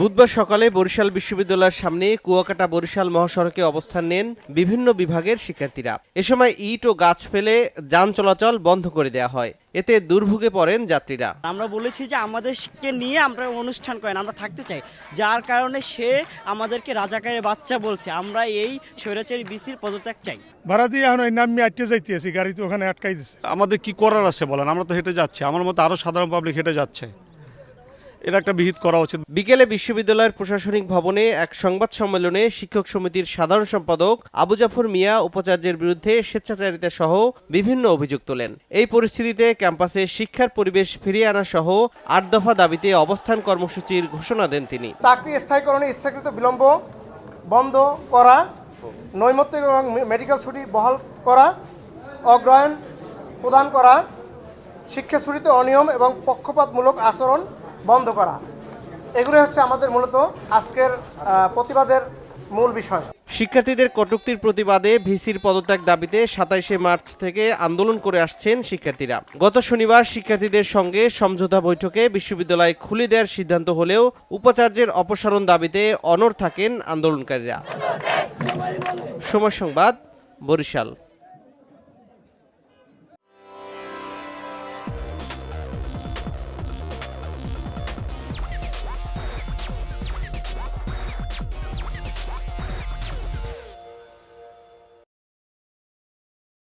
বুধবার সকালে বরিশাল বিশ্ববিদ্যালয়ের সামনে কুয়াকাটা বরিশাল মহাসড়কে অবস্থান নেন বিভিন্ন বিভাগের শিক্ষার্থীরা। এ সময় ইট ও গাছ ফেলে যান চলাচল বন্ধ করে দেওয়া হয়। এতে দুর্ভোগে পড়েন যাত্রীরা। আমরা বলেছি যে আমাদেরকে নিয়ে আমরা অনুষ্ঠান করেন, আমরা থাকতে চাই, যার কারণে সে আমাদেরকে রাজাকারের বাচ্চা বলছে। আমরা এই স্বৈরাচারী বিসির পদত্যাগ চাই। ভাড়া দিয়ে এখন ওই নামে আটকে যাইতেছি, গাড়ি তো ওখানে আটকাই দিচ্ছে। আমাদের কি করার আছে বলেন, আমরা তো হেঁটে যাচ্ছি, আমার মতো আরো সাধারণ পাবলিক হেঁটে যাচ্ছে, এর একটা বিহিত করা উচিত। বিকেলে বিশ্ববিদ্যালয়ের প্রশাসনিক ভবনে এক সংবাদ সম্মেলনে শিক্ষক সমিতির সাধারণ সম্পাদক আবু জাফর মিয়া উপাচার্যের বিরুদ্ধে স্বেচ্ছাচারিতা সহ বিভিন্ন অভিযোগ তোলেন। এই পরিস্থিতিতে ক্যাম্পাসে শিক্ষার পরিবেশ ফিরিয়ে আনা সহ ৮ দফা দাবিতে অবস্থান কর্মসূচির ঘোষণা দেন তিনি। চাকরি স্থায়ীকরণে ইচ্ছাকৃত বিলম্ব বন্ধ করা, নৈমিত্তিক এবং মেডিকেল ছুটি বহাল করা, অগ্রায়ণ প্রদান করা, শিক্ষা ছুটিতে অনিয়ম এবং পক্ষপাতমূলক আচরণ বন্ধ করা, এগুলো হচ্ছে আমাদের মূলত আজকের প্রতিবাদের মূল বিষয়। শিক্ষার্থীদের কটূক্তির প্রতিবাদে ভিসির পদত্যাগ দাবিতে ২৭শে মার্চ থেকে আন্দোলন করে আসছেন শিক্ষার্থীরা। গত শনিবার শিক্ষার্থীদের সঙ্গে সমঝোতা বৈঠকে বিশ্ববিদ্যালয় খুলে দেওয়ার সিদ্ধান্ত হলেও উপাচার্যের অপসারণ দাবিতে অনড় থাকেন আন্দোলনকারীরা। সময় সংবাদ, বরিশাল।